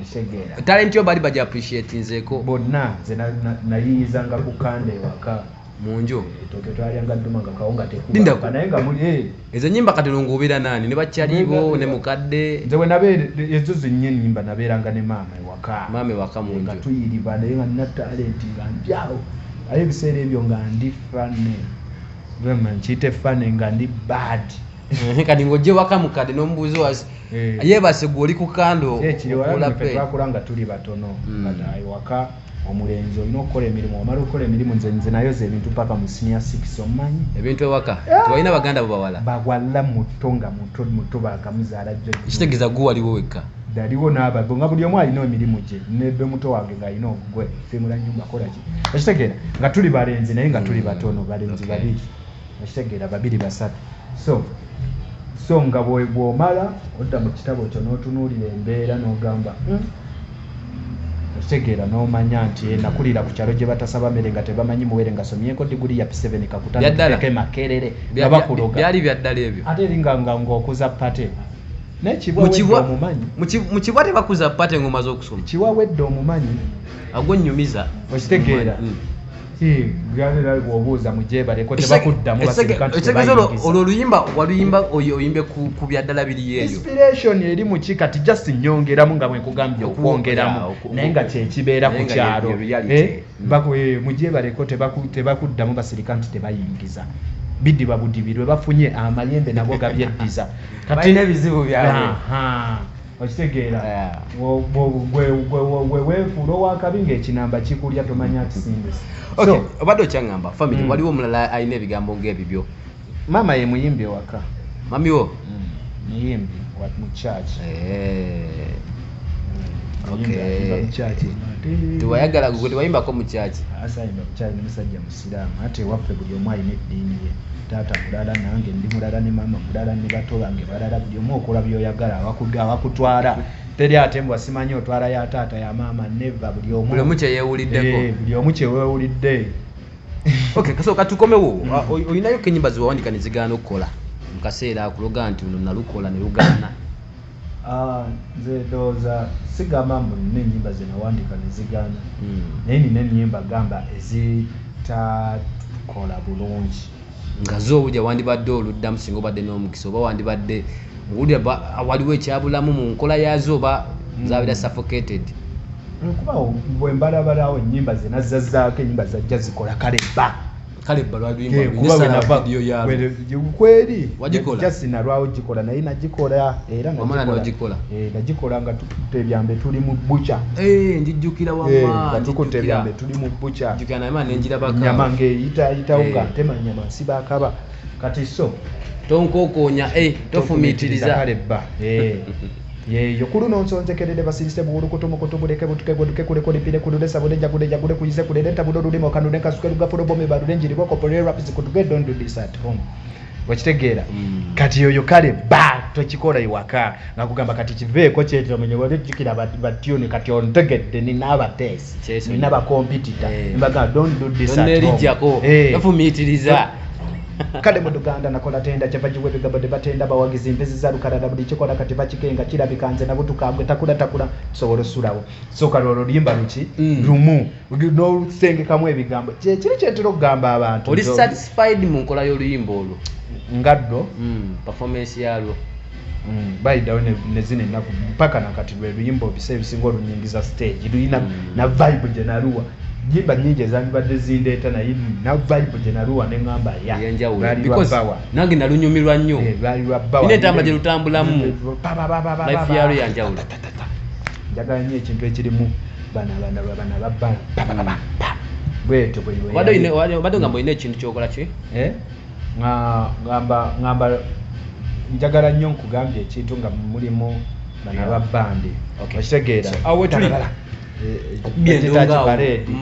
Kishegera talent yo bali baja appreciate nzeko bonna ze nayiyizanga kukanda ewaka munjo toke twalyanga dduma nga kawunga tekuba naye nga muli ezo nyimba kati ng'obeera nani ne bakyalibo ne mukadde nze bwe nabeera ezo zennya ennyimba nabeeranga ne maama ewaka munjo nga tuyiriba naye nga nina talenti nga mpyawo aye ebiseera ebyo nga ndi fane nkiyite fane nga ndi bad kati ng'ojje waka mukadde n'omubuuzi wasi yeebase gwe oli ku kando twakula nga tuli batono nga ewaka omulenzi olina okukola emirimu omala okukola emirimu nze nayo ze ebintu paka mu senior 6 omumanyi ebintu ewaka tebalina baganda bo bawala bawala muto nga muto bakamuzaala jjajja kitegeeza gwe waliwo wekka daliwo n'ababo nga buli omu alina emirimu gye nebbe muto wange ng'alina ogugwe femula nyumba kola ki okitegeera nga tuli balenzi naye nga tuli batono balenzi babiri okitegeera babiri basatu so nga bw'omala odda mu kitabo kyo n'otunuulira embeera n'ogamba okitegeera n'omanya nti nakulira ku kyalo gye batasaba mmere nga tebamanyi muwere nga somyeko diguli ya P7 kakutandike makerere nga bakuloga byali byaddala ebyo ate eringa ng'okuza pate n'ekibwa wedde omumanyi mu kibwa tebakuza pate ng'omaze okusoma kiwa wedde omumanyi agwonnyumiza okitegeera gyanera bw'obuuza mujebaleko tebakuddamu olwo oluyimba waluyimba oyimbe ku byaddala biri eyo inspiration eri mu ki kati just nnyongeramu nga bwenkugambye okwongeramu naye nga kyekibeera ku kyalo mujebaleko tebakuddamu basirika nti tebayingiza bidiba budibirwe bafunye amayembe nabo gabyeddiza balina ebizibu byabwe okitegeera weweefuula owakabi ng'ekinamba kikulya tomanya kisingisa obadde okyaŋŋamba family waliwo omulala alina ebigambo ng'ebibyo maama ye muyimbi ewaka mamiwo muyimbi mu church tewayagala gwe tewayimbako mu church asayimba mu church n'omusajja musiraamu ate ewaffe buli omu alina eddiini ye taata mulala nange ndi mulala ne maama mulala ne bato bange balala buli omu okola byoyagala awakutwala teri ate mbwa simanyi otwala ya taata ya maama neva buli omu kyeyeewuliddeko buli omu kyeweewulidde kasooka tukomewo olinayo kenyimba ziwawandika ne zigaana okukola mu kaseera akuloga nti luno nalukola ne lugaana nze ndowooza sigamba mbu nina ennyimba ze nawandika ne zigaana naye nina ennyimba gamba ezitakola bulungi nga zoowulya wandibadde oluddamu singa obadde n'omukisa oba wandibadde ngulya waliwo ekyabulamu mu nkola yazo oba zabeera suffocated kuba bwe mbalabalawo ennyimba ze nazazzaako ennyimba zajja zikola kale bba kweri wajja sinalwawo gikola naye nagikola era nagikola nga tukutte ebyambe tuli mu buca njijjukira nga tukutte ebyambe tuli mu buca nyama ng'eyitayitawo nga ntema nyama nsibakaba kati so tonkookonya tofumiitiriza kale bba yeyo kuluno nsonzekerere basirise buwulukutomukutu buleke butuke buduke kuleko lipire kululesa buleja kuleja kule kuyise kuleleta budo lulimo kanule kasuke lugafuro bome balulenji liboko polera rapis kutuge don't do this at home wakitegeera kati yoyo kale ba tokikola iwaka nakugamba kati kiveeko kyetero menye wale jukira batune kati ontegedde nina abatesi nina bakompetita mbaga don't do this at home tofumiitiriza kale mu Uganda nakola tenda kyavajiwe bigabo de batenda bawagiza impezi za lukalala buli kikola kati bakikenga kirabika nze nabo tukabwe takula sobola sulawo soka lolo limba luki lumu no senge kamwe ebigambo kiri kyetero kugamba abantu oli satisfied mu nkola y'oluyimba olwo ngaddo performance yalwo bayidawo ne zine naku mpaka nakati lwe luyimba obise ebisinga olunyingiza stage luyina na vibe gye naluwa jimba nyingi ezandibadde zindeeta naye na vibe gye naluwa ne ŋŋamba nange nalunyumirwa nnyo ina entamba gye lutambulamu life yalwo yanjawulo njagala nnyo ekintu ekirimu bana babbala bwetyo obadde ngamba olina ekintu kyokola ki ŋŋamba njagala nnyo nkugambye ekintu nga mulimu bana babbandi okitegeera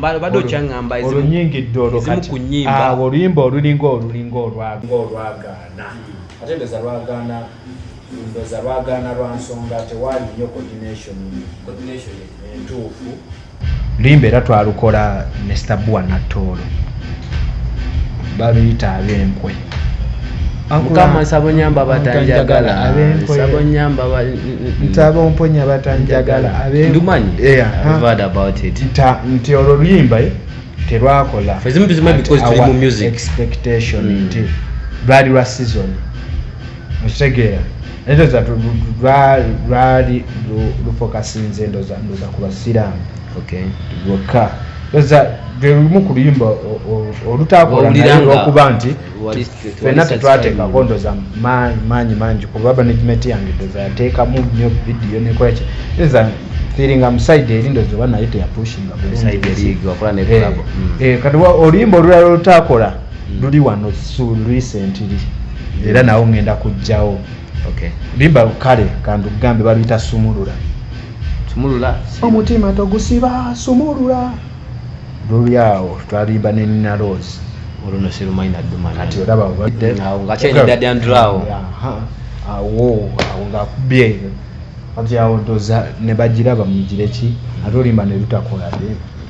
badde okyaŋŋamba olunyingidde olwo kati oluyimba olulinga olwagaana ate ndoza lwagaana lwa nsonga tewali nnyo coordination entuufu luyimba era twalukola ne stabwa nattoolo baluyita ab'enkwe mukama nsabo nyamba batanjagala nsabo nyamba nsabo mponya batanjagala ndumanyi I've heard about it nti olwo luyimba terwakola for example because tuli mu music expectation nti lwali lwa season okitegeera endoza lwali lufokasinze endoza ku basiraamu lwokka endoza lumu ku luyimba olutakola naye olwokuba nti ffenna tetwateekako ndoza maanyi mangi kuba management yange ndoza yateekamu nnyo vidiyo nekolaki endoza feeling amusaide eri ndoza oba naye teyapushinga kati oluyimba olulala olutakola luli wano recently era nawo ngenda kujjawo limba kale kandugambe baluyita sumulula omutima togusiba sumulula luli awo twalimba ne Nina Rose oluno sirumaina dumana kati olaba ngacheni dadi andrawo awo ngakubye kati awo ndoza ne bagiraba mugireki ate olimba ne lutakola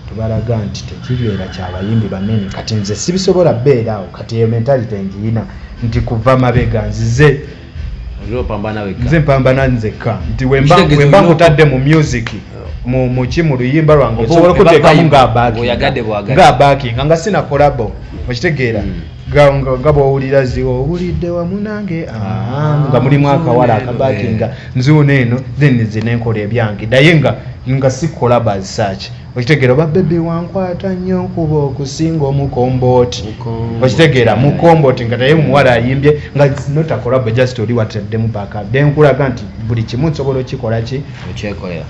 tubalaga nti tekibeera kyabayimbi banene kati nze sibisobola beera awo kati eyo mentality njiyina nti kuva mabega nzize nze mpambana nzekka nti wemba nkutadde mu music mu luyimba lwange osobola okuteekamu nga backing nga sina kolabo okitegeera nga bwowulira owulidde wamu nange nga mulimu akawala akabakinga nziwona eno then nze nenkola ebyange naye nga si kolabo as such okitegeera oba bebe wankwata nnyo nkuba okusinga omukombooti okitegeera mukombooti nga naye muwala ayimbye nga not a collab just oli wataddemu baka then nkulaga nti buli kimu nsobola okikola ki okyekolera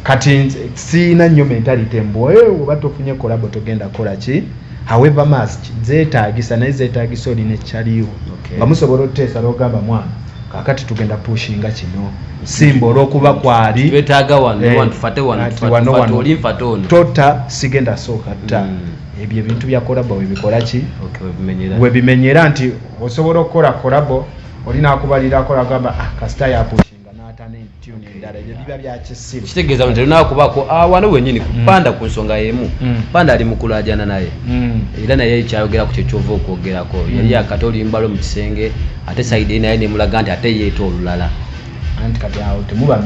kati siina nnyo mentality mbwe oba tofunye kolabo togenda kola ki however must zeetaagisa naye zeetaagisa olina ekyaliwo nga musobola otuteesa n'ogamba mwana kakati tugenda pushinga kino simba olw'okuba kwali twetaaga wano tota sigenda sooka tta ebyo ebintu bya kolabo webikola ki webimenyera nti osobola okukola kolabo olina akubalira akola gamba kasita yapushinga n'atana entune endala ebyo biba byakisiru kitegeeza nti olina okubako wano wenyini kupanda ku nsonga y'emu panda ali mukulajana naye era naye kyayogera ku kyekyova okwogerako yali akati oluyimba lwo mu kisenge ate saidi naye nemulaga nti ate yeeta olulala anti kati awo temuba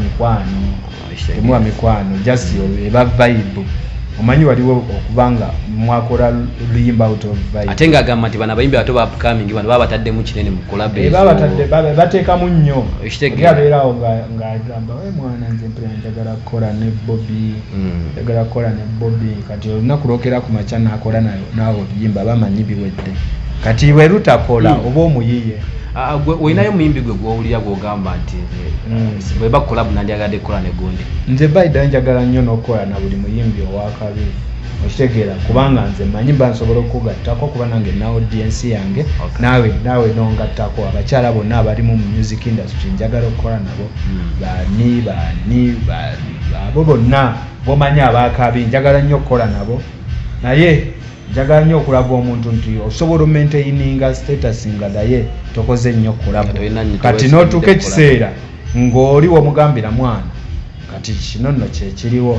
mikwano just eba vibe omanyi waliwo okubanga mwakola luyimba out of vibe ate ng'agamba nti bano abayimbi bato ba upcoming bano baba bataddemu kinene mu kolabe bateekamu nnyo abeerawo ng'agamba mwana nze mpera njagala kukola ne Bobby kati olunaku lwokera ku makya n'akola naawe oluyimba bamanyi biwedde kati bwe lutakola oba omuyiye olinayo muyimbi gwe gwowulira gwogamba nti bwe bakola bunandyagadde kukola ne gundi nze baida njagala nnyo n'okukola na buli muyimbi owakabi okitegeera kubanga nze manyi mba nsobola okugattako kuba nange na audience yange naawe nongattako abakyala bonna abalimu mu music industry njagala okukola nabo bani abo bonna bomanyi abakabi njagala nnyo okukola nabo naye njagala nnyo okulaga omuntu nti osobola omaintaininga status nga naye tokoze nnyo kulabo kati n'otuuka ekiseera ng'oli womugambira mwana kati kino nno kyekiriwo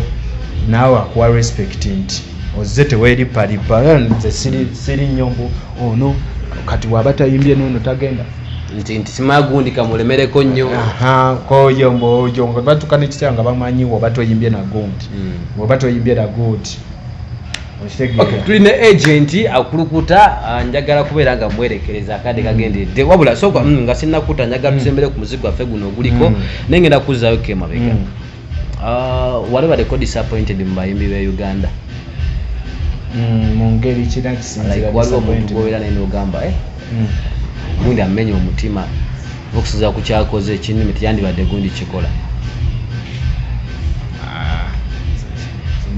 naawe akuwa respect nti ozze teweeripalipa nze siri nnyombu ono kati waba tayimbye noono tagenda nti simagundi kamulemereko nnyo koyo nga batuuka n'ekiseera nga bamanyiwo oba toyimbye nagundi oba toyimbye nagundi tulina agent akulukuta njagala kubeera nga mwerekereza akadde kagendedde wabula soka nga sinnakuta njagala tusembere ku muzigo waffe guno oguliko naye ngenda kuzaayo kemabega wali badeko disappointed mu bayimbi be Uganda mu ngeri waliwo omuntu gwobeera naye n'ogamba gundi amenye omutima okusinziira ku kyakoze ekinimi teyandibadde gundi kikola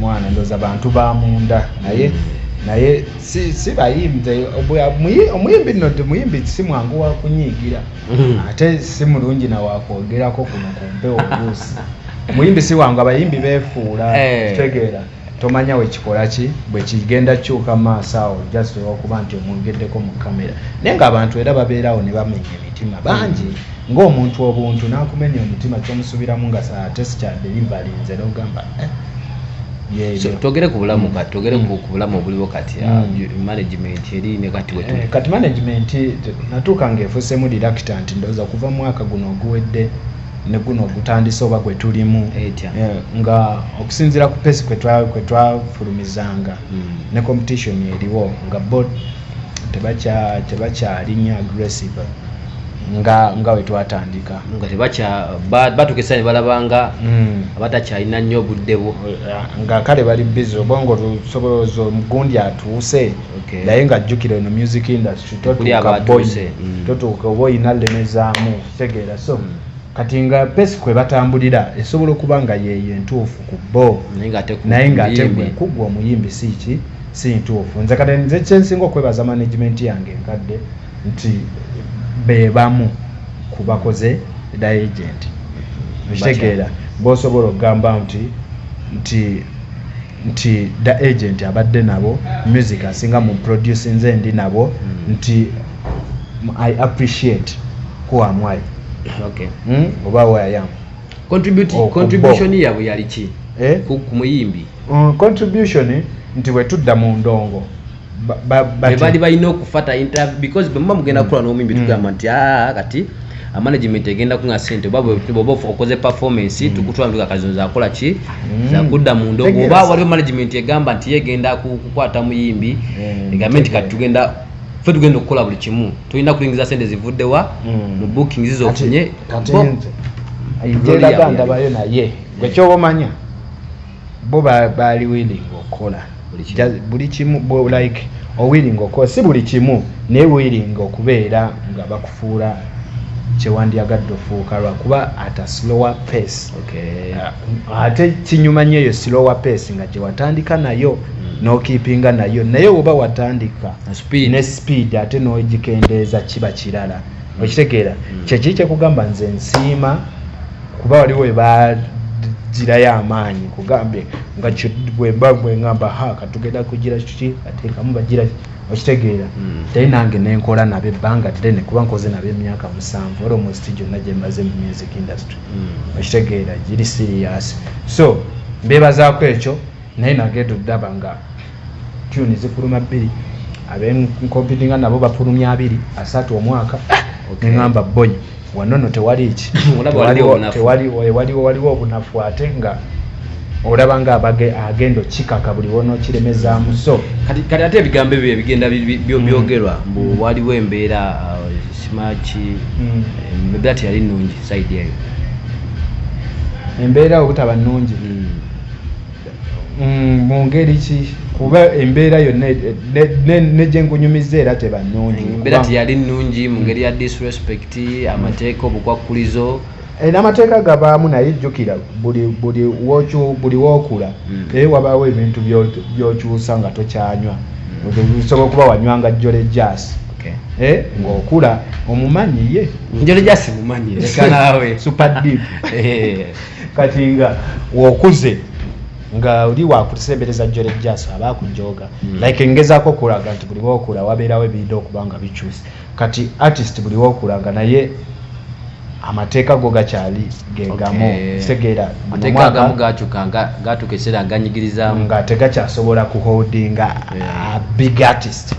mwana ndoza bantu ba munda naye si bayimbi omuyimbi nno muyimbi si mwangu wa kunyiigira ate si mulungi na wakwogerako kuno kumpewo oluusi muyimbi si wangu abayimbi beefuula kitegeera tomanya wekikola ki bwe kigenda kyuka maaso awo just olwokuba nti omwogeddeko mu kamera naye ng'abantu era babeerawo ne bamenya emitima bangi ng'omuntu obuntu n'akumenya omutima kyomusubiramu nga saate sikyadelivalinze n'ogamba so togere ku bulamu kati togere ku bulamu obuliwo kati management eri ne kati wetu kati management natuuka ng'efuusemu reluctant ndowooza kuva mwaka guno oguwedde ne guno ogutandise oba gwe tulimu nga okusinziira ku pesi kwe twafulumizanga ne competition eriwo nga bo tebakyalinya aggressive nga we twatandika nga batukesa ne balabanga abatakyalina nnyo obuddewo nga kale bali busy obongo lusoboloza omugundi atuuse naye nga ajjukira eno music industry totuuka oba oyina lemezaamu kitegeera so kati nga pesi kwe batambulira esobola okuba nga yeyo entuufu ku bo naye ng'ate kuggwa omuyimbi si ntuufu nze kati nze kyensinga okwebaza management yange enkadde nti bebamu ku bakoze da agent okitegeera bosobola okugamba nti da agent abadde nabo music asinga mu produce nze ndi nabo nti I appreciate who am I. Okay. Oba where I am. Contribution yabwe yali ki ku muyimbi contribution nti wetudda mu ndongo bali balina okufata interview because bemba mugenda kukola n'omuyimbi tugamba nti kati management egenda kunga sente oba okoze performance tukutwala kazi zakola ki zakudda mu ndongo oba waliwo management egamba nti yegenda kukwata muyimbi egament kati tugenda okukola buli kimu tulina kulingiza sente zivuddewa mu booking zizo ofunye ayigera ganda bayo naye gwekyoba omanya bo bali willing okukola buli kimu like willing okukola si buli kimu naye willing okubeera nga bakufuula kyewandiyagadde ofuuka lwakuba at a slower pace ate kinyuma nnyo eyo slower pace nga gyewatandika nayo n'okiipinga nayo naye oba watandika ne speed ate n'ogikendeeza kiba kirala okitegeera kyeki kyekugamba nze nsiima kuba waliwo webagirayo amaanyi kugambe nga bwengamba katugenda kugira kiki ateekamu bagira okitegeera naye nange nenkola nabo ebbanga ddene kuba nkoze nabo emyaka 7 almost gyonna gye mbaze mu music industry okitegeera giri serious so mbeebazaako ekyo naye nagenda oddaba nga tuni zifuluma 2 abenkompitinga nabo bafulumya 2-3 omwaka neŋŋamba boy wanono tewali ki waliwo obunafu ate nga olaba nga agenda okikaka buli wono kiremezaamu so kati ate ebigambo ebyo ebigenda byogerwa mbu waliwo embeera simaki embeera teyali nnungi saidi eyo embeera obutaba nnungi mu ngeri ki kuba embeera yonna negyenkunyumiza era teba nnungi embeera teyali nnungi mu ngeri ya disrespect amateeka obukwakkulizo n'amateeka gabaamu naye jjukira buli wookula naye wabaawo ebintu byokyusa nga tokyanywa bisobola okuba wanywanga jjole jazz ng'okula omumanyi ye njole jazz mumanyi leka naawe super deep kati nga wookuze nga oli wakusembereza jjole jazz aba akujooga like ngezaako okulaga nti buli wookula wabeerawo ebintu okuba nga bikyusa kati artist buli wookula nga naye amateeka go gakyali gegamu kitegeera amateeka agamu gatuuka ekiseera aganyigirizamu nga tegakyasobola kuholdinga big artist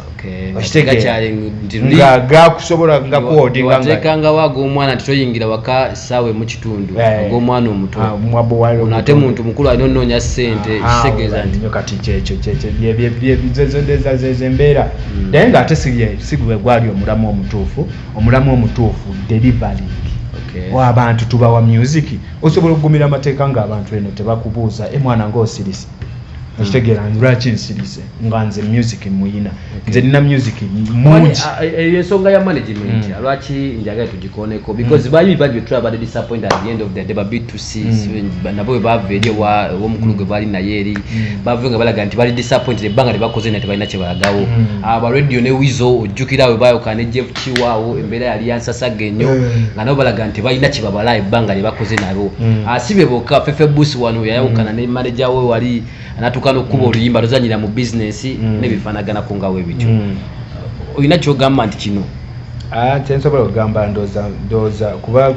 nga gakusobola nga kuholdinga wateekangawo ag'omwana titoyingira waka saawe mu kitundu ag'omwana omuto ate muntu mukulu alina onoonya ssente kitegeeza nti kati kyekyo zembeera naye ng'ate sigwe gwali omulamu omutuufu delivering abantu tubawa music osobola okugumira amateeka ng'abantu eno tebakubuuza mwana ng'osirise okitegeera lwaki nsirise nga nze music muyina nze nina music mungi ensonga ya management lwaki njagala tugikoneko because bayimbi bali betulaba bade disappointed at the end of the day babit to see nabo bwe bava eri ow'omukulu gwe bali naye eri bava nga balaga nti bali disappointed ebbanga tebakoze naye tebalina kye balagawo aba radio ne wizo ojjukira we bayoka ne Jeff Chiwaawo embeera yali yansasaga ennyo nga nabo balaga nti balina kye babala ebbanga lye bakoze nabo asibe bokka Fefe Busi wano yayawukana ne manager we wali anatukana okuba oluyimba lozanyira mu business n'ebifaanaganako nga weebityo olina kyogamba nti kino kyensobola okugamba ndooza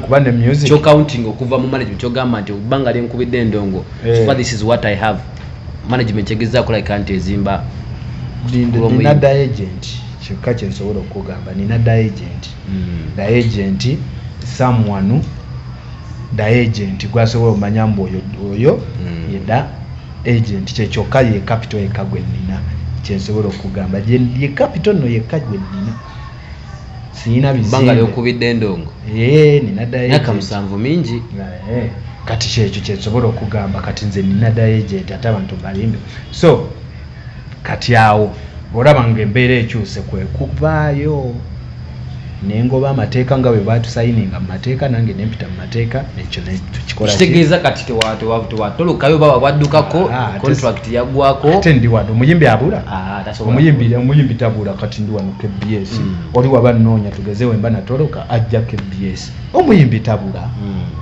kuba ne music kyocounting okuva mu management kyogamba nti ebbanga lyenkubidde endongo so this is what I have management egezaako like nti ezimba nina da agent kyokka kye nsobola okugamba nina da agent da agent someone da agent gwasobola omanya mbu oyo ye da agent kyekyoka ye capital ekagwe nina kyensobola okugamba ye capital no ye kagwe nina sina banga lyokubidde endongo nina da agent myaka 7 mingi kati kyekyo kyensobola okugamba kati nze nina da agent ate abantu balimbe so kati awo olaba ng'embeera ekyuse kwe kuvaayo nengoba amateeka nga bwe baatusayininga mu mateeka nange nempita mu mateeka ekyo tukikola kitegeeza kati tewatolokayo baba bwaddukako contract yagwako ate ndi wano omuyimbi abula omuyimbi tabula kati ndi wano KBS oli waba nnoonya tugezeewo emba natoloka ajja KBS omuyimbi tabula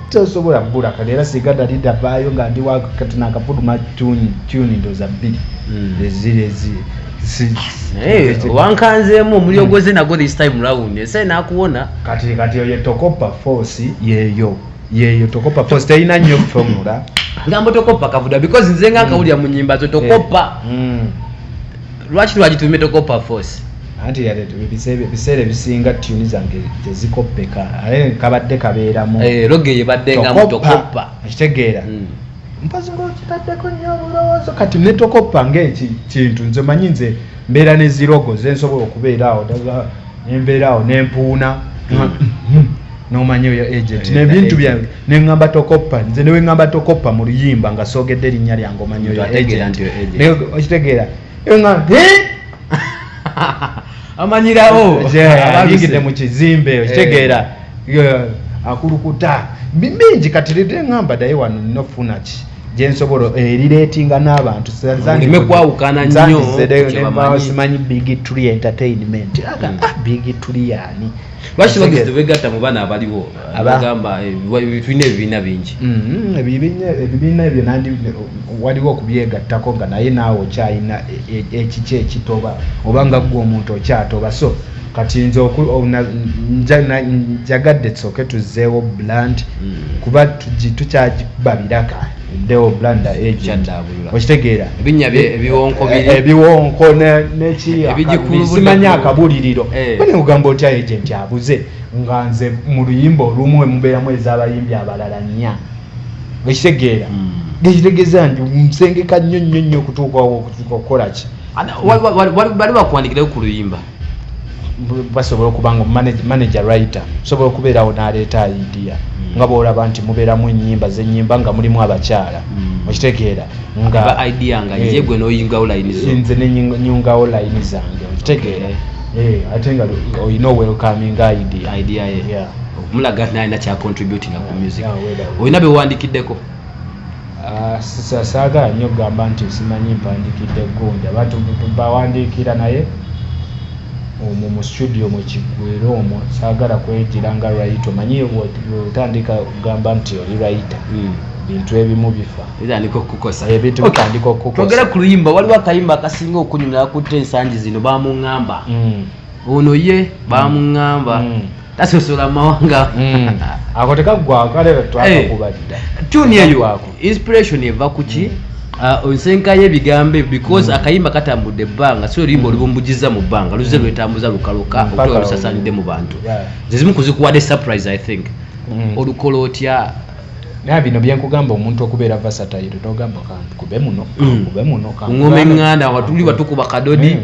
tosobola bula kale era singa dali davaayo nga ndi wakati nakapuluma tuni ndoza 2 eziri wankanzeemu omuli ogoze nago this time round ese nakuwona kati oyo tokopa force yeyo tokopa force teyina nnyo formula ngambo tokopa kavuda because nze nga kawulya mu nyimba zo tokopa lwaki tume tokopa force anti yale biseera bisinga tuni zange tezikopeka ale kabadde kabeeramu roge yebadde nga mutokopa ekitegeera mpazi ng'okitaddeko nnyo obulowoozo kati ne tokopa ng'ekintu nze manyi nze mbeera n'ezirogo ze nsobola okubeeraawo nembeeraawo nempuuna n'omanyi oyo agent n'ebintu byange neŋŋamba tokopa nze newe ŋŋamba tokopa mu luyimba nga soogedde erinnya lyange omanyi oyo agent okitegeera amanyirawo ayigidde mu kizimbe okitegeera akulukuta bingi kati lete ŋŋamba ddaye wano nnofuna ki gyensobola erireetinga n'abantu kwawukana nnyo simanyi big tree entertainment big tree yani lwaki bagezi begatta mu baana abaliwo bagamba tulina ebibiina bingi ebibiina ebyo nandi waliwo okubyegattako nga naye naawe okyalina ekiki ekitoba oba nga gwe omuntu okyatoba so kati nze njagadde tusooke tuzzeewo brand kuba tukyagibabiraka eddewo brand agent okitegeera ebiwonko nekisimanya akabuliriro bane kugamba otya agent abuze nga nze mu luyimba olumu emubeeramu ez'abayimbi abalala 4 okitegeera gekitegeeza nti nsengeka nnyo okutuukawo okukola ki bali bakuwandikirayo ku luyimba basobola okubanga manager writer sobola okubeerawo n'aleeta idea nga bwolaba nti mubeeramu ennyimba z'ennyimba nga mulimu abakyala okitegeera nga idea nga ye gwe n'oyingawo line zo nze nenyungawo line zange okitegeera ate nga olina welcoming idea ye okumulaga nalina kya contributing ku music olina bewandikiddeko saagala nnyo okugamba nti simanyi mpandikidde gonja abantu bawandiikira naye omwo mu studio mu kigwero omwo saagala kwegira nga writer omanyi otandika okugamba nti oli writer bintu ebimu bifa bitandika okukukosa ebintu bitandika okukukosa twogera ku luyimba waliwo akayimba akasinga okunyumira akutte ensangi zino bamuŋŋamba ono ye bamuŋŋamba tasosola amawanga ako tekaggwako kale twakakubadda tuni eyo inspiration eva kuki onsenka y'ebigambo because akayimba katambudde ebbanga so oluyimba olubumbugiza mu bbanga luzze lwetambuza lukaluka okutola lusasanidde mu bantu zezimu kuzikuwadde surprise I think olukola otya naye bino byenkugamba omuntu okubeera versatile togamba kube muno ngoma eŋŋanda watuli batukuba kadodi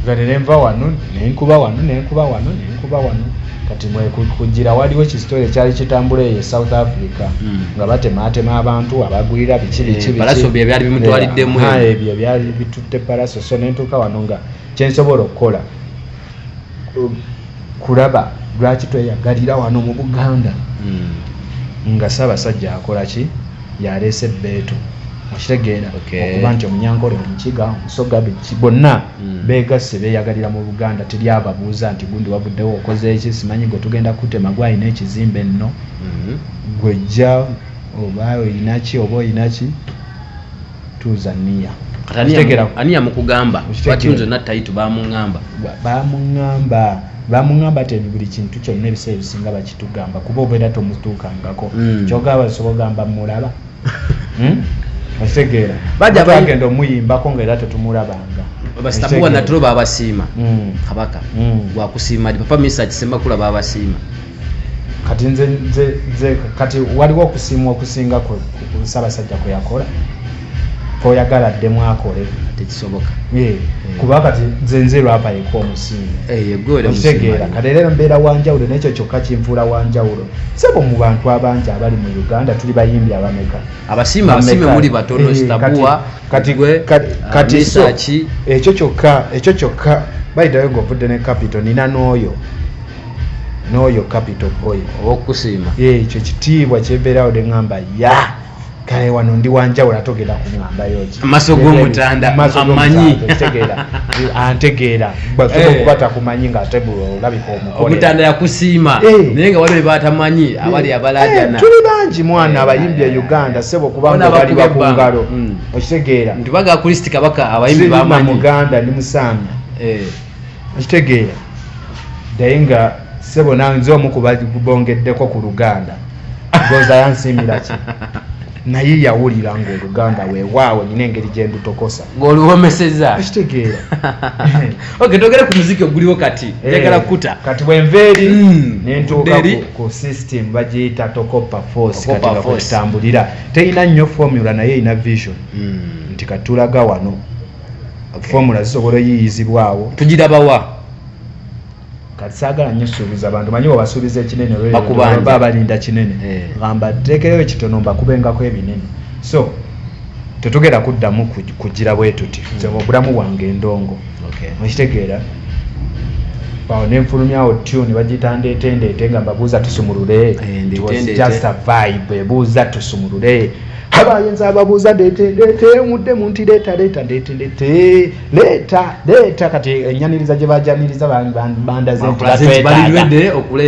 nenva wano nenkuba wano kati kugira waliwo ekisitole ekyali kitambula eyo South Africa nga batematema abantu abagwira biki palaso byali bimutwaliddemu ebyo byali bitutte palaso so nentuuka wano nga kyensobola okukola kulaba lwaki tweyagalira wano mu Buganda nga Ssaabasajja akola ki yaleese Bbeetu okitegeera okuba nti omunyankole omukiga omusoga bonna beegasse beeyagalira mu Buganda teri ababuuza nti gundi wavuddewo okoze eki simanyi gwe tugenda kutema gwalina ekizimbe nno gwejja oba olinaki oba olinaki tuuza Nnyo aniya mukugamba lwakinzo nattayitu bamuŋŋamba ti buli kintu kyonna ebiseera ebisinga bakitugamba kuba obeera tomutuukangako kyogamba sobola gamba mulaba Otegeera Bajja bagenda omuyimbako ng'era tetumulabanga basitabuwa natulo babasiima kabaka wakusiima papa misa kisemba kula babasiima kati nze kati waliwo okusiimwa okusinga ku Ssaabasajja kwe yakola oyagala ddemu akole tekisoboka kuba kati nze lwapa yeko omusiime otegeera kati leero mbeera wanjawulo n'ekyo kyokka kinfuula wanjawulo sebo mu bantu abangi abali mu Uganda tuli bayimbi abameka abasiime muli batono sitabuwa kati ekyo kyokka bayidayo ng'ovudde ne capital nina n'oyo capital boy okusiima ekyo kitiibwa kyembeerawo ne ŋŋamba kale wano ndi wanjawulo atogenda kuŋŋambayo ki maaso g'omutanda amanyi antegeera kuba takumanyi ng'ate olabika omutanda yakusiima naye nga waliwo batamanyi abali abalaajana tuli bangi mwana abayimbi ya Uganda sebo kubanga bali bakungalo okitegeera nti baga Kristi kabaka abayimbi bamanyi Muganda ndi musaamya okitegeera naye nga sebo nanze omu kubongeddeko ku Luganda ngoza yansiimira ki naye yawulira ng'Oluganda weewaawe nina engeri gye ndutokosa ng'oluwomeseza okitegeera togere ku muziki oguliwo kati njagala kuta kati bwenveeri nentuuka ku system bagiyita tokopa force kati nga kwetutambulira terina nnyo formula naye erina vision nti katulaga wano formula zisobola oyiyizibwawo tugirabawa kati saagala nnyo suubiza abantu manyi obasuubiza ekinene baba balinda kinene gamba teekereyo ekitono mbakubengako ebinene so tetugera kuddamu kugira bwe tuti nze obulamu bwange ndongo okitegeera awo nenfulumyawo tune bagiyita ndeetendeete nga mbabuuza tusumulule just a vibe ebuuza tusumulule abayinza ababuuza ndeetendeete muddemu nti leeta ndeetendeete leeta kati enyaniriza gye bajaniriza bandaze nti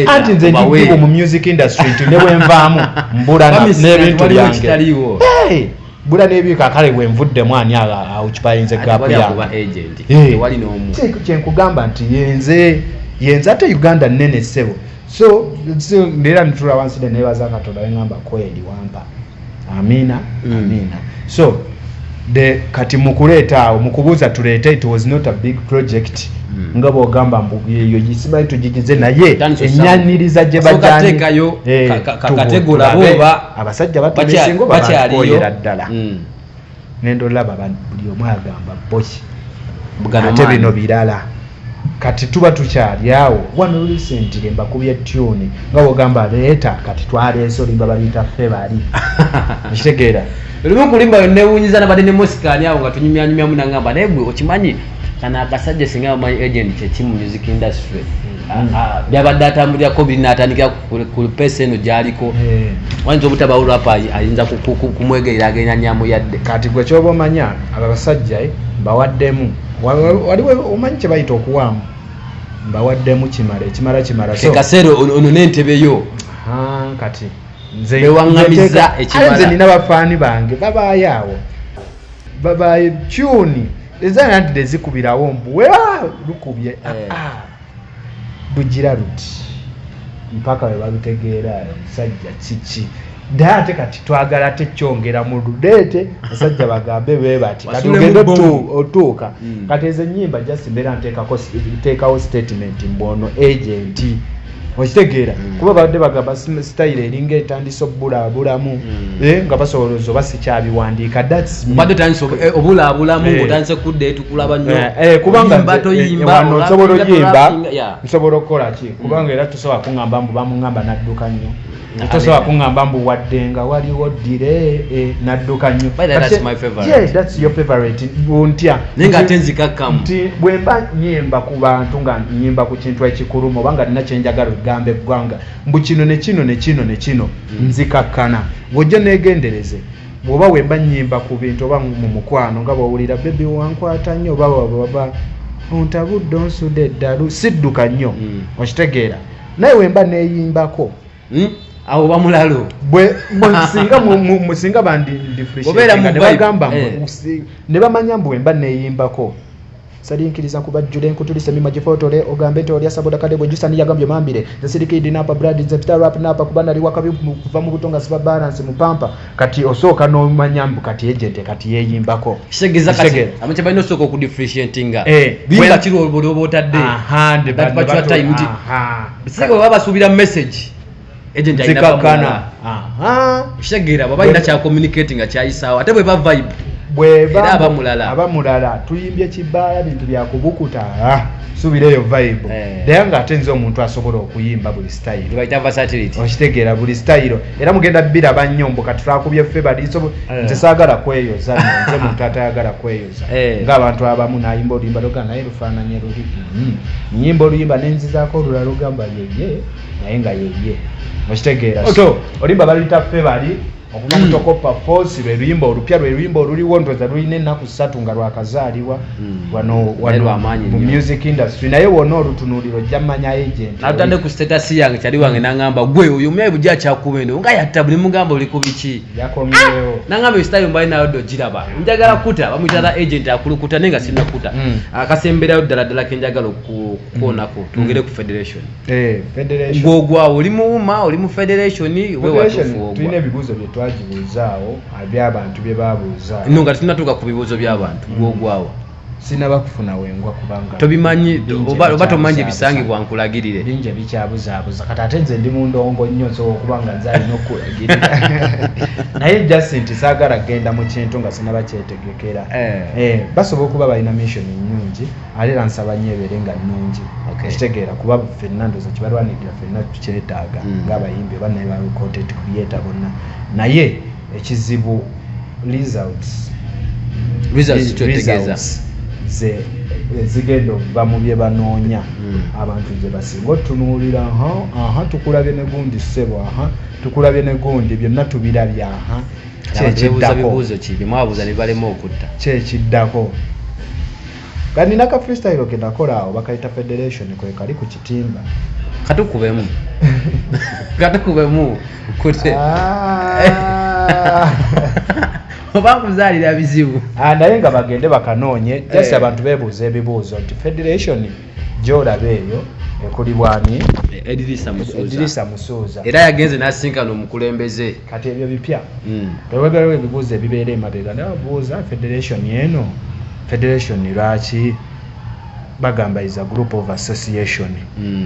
anti nze ndikibu mu music industry nti ne bwenvaamu mbula n'ebintu byange bula n'ebintu akale bwenvuddemu ani awukipayinze gapu yange kyenkugamba nti yenze ate Uganda nnene ssebo so leera nitula wansi ne neebaza Katonda weŋŋamba kweri wampa amina so kati mukuleeta awo mukubuuza tuleete it was not a big project nga bwogamba mbuyeyo gisimanyi tugigize naye ennyaniriza gye bajaniyo kategula boba abasajja batulesingo babakoyera ddala nendolaba buli omu agamba boki ate bino birala kati tuba tukyali awo wano lisentire mbakubye tune nga bwogamba leeta kati twaleese olimba baliyita ffe bali okitegeera olimu kulimba newunyiza nabadde ne mosikani awo nga tunyumyanyumyamu nangamba naye gwe okimanyi kana akasajja singa bamanyi agent kyekimu music industry byabadde atambulirako biri n'atandikira ku pesa eno gyaliko wayinza obutabawulu apa ayinza kumwegerera agenyanyaamu yadde kati gwe kyoba omanya abasajja mbawaddemu waliwo omanyi kye bayita okuwaamu mbawaddemu kimala kekaseera ono n'entebeyo kati nze nze nina bafaani bange babaayo awo babaayo tuni ezana nti tezikubirawo mbuwe lukubye lugira luti mpaka we balutegeera omusajja kiki dde ate kati twagala tekyongera mu ludeete basajja bagambe bwe bati kati ogenda otuuka kati ezo ennyimba just mbeera nteekawo statement mbwono agenti okitegeera kuba badde bagamba style eringa etandisa obulaabulamu nga basolooza oba sikyabiwandiika badde tandisa obulaabulamu ng'otandise kudda etukulaba nnyo kubanga wano nsobola oyimba nsobola okukola ki kubanga era tosobola kuŋŋamba mbu bamuŋŋamba n'adduka nnyo tosobola kuŋŋamba mbu wadde nga waliwo ddire n'adduka nnyo that's your favorite ntya naye ng'ate nzikakkamu nti bwe mba nyimba ku bantu nga nyimba ku kintu ekikuluma oba nga nina kyenjagala ogamba eggwanga mbu kino ne kino nzikakkana bw'ojja neegendereze bw'oba wemba nyimba ku bintu oba mu mukwano nga bw'owulira bebi wankwata nnyo oba wababa ontabudde onsudde eddalu sidduka nnyo okitegeera naye wemba neeyimbako awo bamulalo singa bandifreshbagamba ne bamanya mbu wemba neeyimbako salinkiriza kubajjula enkutulise mima gifotole ogambe nti olya saboda kade bwe jusani yagambye mambire nze sirikidi napa brad nze fita rap napa kuba nali wakabi kuva mu butonga siba balance mu pampa kati osooka n'omanya mbu kati agent kati yeeyimbako kisegeza kati amachabalina osooka okudifferentiatinga bimba kiri oba otadde batuwa time nti bisego baba basuubira message agent ayina bamulala kisegera baba ayina kya communicating nga kyayisaawo ate bwe ba vibe bweba abamulala tuyimbye kibaaya bintu byakubukuta subireyo vibe naye nga ate nze omuntu asobola okuyimba buli style baita versatility okitegeera buli style era mugenda biraba nnyo mbu kati twakubye ffe baliiso nze saagala kweyoza nze muntu atayagala kweyoza ng'abantu abamu nayimba oluyimba loga naye lufaananye luli nyimba oluyimba nenzizaako olula lugamba yeye naye nga yeye okitegeera so oluyimba baluyita ffe bali okuva mu tokopa force lwe luyimba olupya lwe luyimba oluliwo ndoza lulina ennaku 3 nga lwakazaalibwa wano mu music industry naye wona olutunuuliro ojja mmanya agent natutande ku status yange kyali wange nangamba gwe oyo omyayi bujja kyakubendo nga yatta buli mugamba oli ku biki yakomyewo nangamba style mbali nayo dogiraba njagala kuta bamuyitala agent akulukuta nenga sinna kuta akasemberayo ddala kenjagala okukoonako tugere ku federation gwogwawo oli muwuma oli mu federation we watufu tulina ebibuuzo bye twagibuuzaawo aby'abantu bye baabuuzaawo no nga tunatuuka ku bibuuzo by'abantu gwogwawo sinaba kufuna wengwa kubanga tobimanyi oba tomanyi ebisangibwa nkulagirire bingi ebikyabuzaabuza kati ate nze ndi mu ndongo nnyo so okubanga nze alina okulagirira naye Jacinti saagala genda mu kintu nga sinaba kyetegekera basobola okuba balina mission nnungi ate era nsaba nnyo ebeere nga nnungi ekitegeera kuba ffenna ndooza kibalwanirira ffenna tukyetaaga ng'abayimbi oba naye ba content creator bonna naye ekizibu results ze zigenda okuva mu bye banoonya abantu gye basinga otunuulira tukulabye ne gundi ssebo tukulabye ne gundi byonna tubirabye kyekiddako kanina ka freestyle ke nakola awo bakayita federation kwe kali ku kitimba katukubemu kute oba kuzaalira bizibu naye nga bagende bakanoonye just abantu beebuuza ebibuuzo nti federation gy'olaba eyo ekulibwani Edirisa Musuuza era yagenze n'asinkana omukulembeze kati ebyo bipya tewebaliwo ebibuuzo ebibeera emabega nababuuza federation eno federation lwaki bagamba is a group of association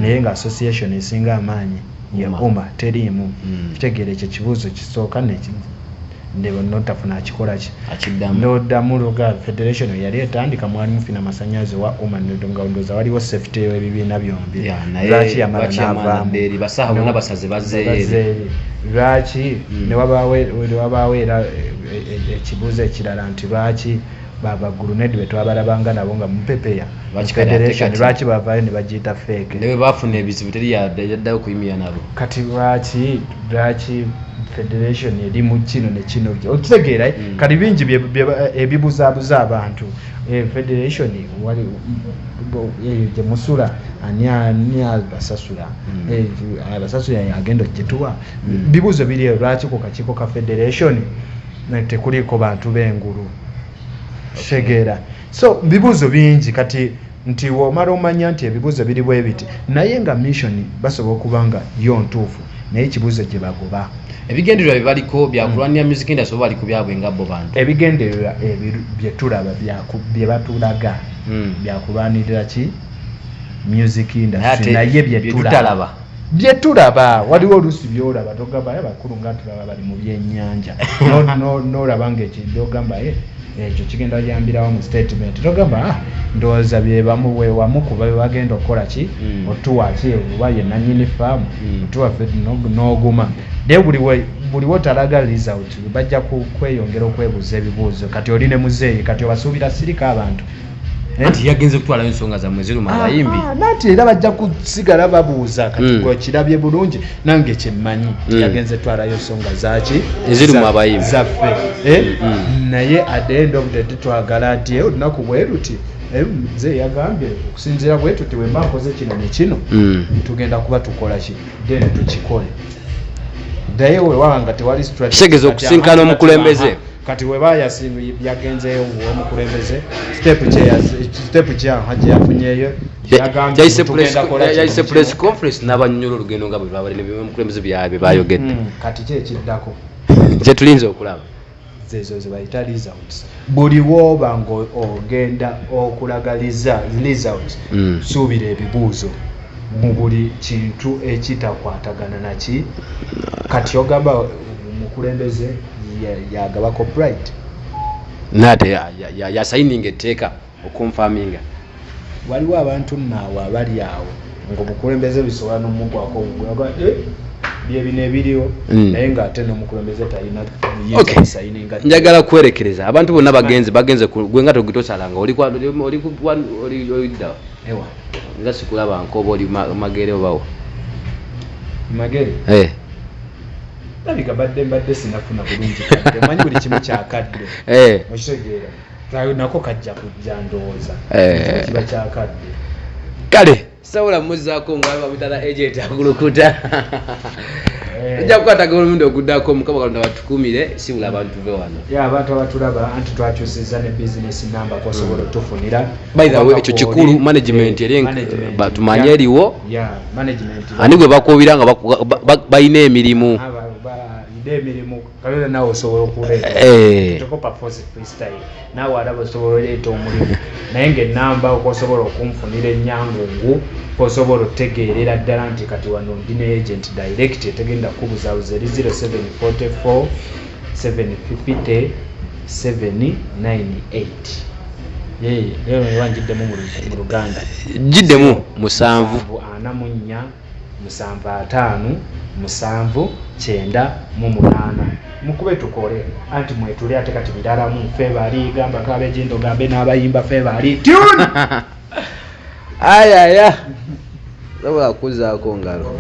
naye nga association esinga amaanyi ye umma teriimu kitegeera ekyo kibuuzo kisooka ndebo notafuna akikola ki noddamu luga federation yali etandika mwali mufina masanyazi wa umma ndonga waliwo safety ebibiina byombi lwaki yamala n'avaamu basaha bonna basaze bazzeeri lwaki ne wabaawo era ekibuuzo ekirala nti lwaki babagurunedi betwabalabanga nabo nga mupepeya federation lwaki bavaayo ne bagiyita fake newe bafuna ebizibu teri yaddayo kuyimira nabo kati lwaki federation eri mu kino ne kino okitegeera kati bingi ebibuzaabuza abantu federation wali gye musula ani abasasula abasasula agenda okituwa bibuuzo biri lwaki ku kakiiko ka federation tekuliko bantu b'engulu kitegeera so bibuuzo bingi kati nti womala omanya nti ebibuuzo biri bwe biti naye nga mission basobola okuba nga yo ntuufu naye ekibuuzo gye bagoba ebigendererwa bibaliko byakulwanira music industry oba bali ku byabwe ngabo bantu ebigendererwa bye tulaba bye batulaga byakulwanirira ki music industry naye bye tulaba waliwo oluusi byolaba togamba abakulu nga tulaba bali mu byennyanja n'olaba ng'ekidogamba ekyo kigenda yambirawo mu statement togamba ndowooza bye bamu wewamu kuba bagenda okukola ki otuwa ki oba ye nannyini faamu otuwa ffe n'oguma naye buli wotalaga result bajja kweyongera okwebuuza ebibuuzo kati oli ne muzeeyi kati obasuubira sirika abantu anti yagenze kutwalayo ensonga zammwe ziruma abayimbi nanti era bajja kusigala babuuza kati gwekirabye bulungi nange kyemmanyi yagenze twalayo ensonga zaki eziruma abayimbi zaffe naye at the end of the day twagala nti olunaku bwe luti nze yagambye okusinziira bwe tuti we mba nkoze kino ne kino tugenda kuba tukola ki then tukikole naye wewanga tewali strategy okusinkana omukulembeze kati weba yagenzeeyo omukulembeze step kyaha gyafunyeyo yayise press conference n'abanyonyola olugendo nga bwe babalina byomukulembeze byabwe bayogedde kati kyekiddako kyetulinza okulaba zezo zebayita results buli woba ng'ogenda okulagaliza results suubira ebibuuzo mu buli kintu ekitakwatagana naki kati ogamba omukulembeze yagaba copyright nate yasayininga etteeka okunfaminga waliwo abantu naawe abali awo ng'omukulembeze bisobola n'omugwako byebino ebiriwo naye ng'ate n'omukulembeze talina sayininga. Njagala kwerekereza abantu bonna bagenze gwe nga togitosalanga oli ewa nga sikulaba nkoba oli magere obawo magere labika mbadde sinafuna bulungi kadde omanyi buli kimu kyakadde okitegeera nako kajja kujja ndowooza kiba kyakadde kale sawula muzaako nga babitala agent akulukuta ojja kukwataga omulundi oguddako mukama katonda batukumire sibula abantu tuve wano abantu abatulaba anti twakyusizza ne bizinesi namba kosobola otufunira by the way ekyo kikulu management eri batumanye eriwo ani gwe bakubira nga balina emirimu kalole nawe osobola okuleeta tokopa force freestyle nawe alaba osobola oleeta omulimu naye ng'ennamba okosobola okunfunira ennyangungu kosobola otegeerera ddala nti kati wano ndina agent direct etegenda kubuzaabuza eri 0744 750 798 leero wanjiddemu mu Luganda jiddemu 7 44 755 798 mukube tukole anti mwetule ate kati bidalamu ffe bali gamba kabe jindo gambe n'abayimba ffe bali tune ayaya loba kuzaako ngalo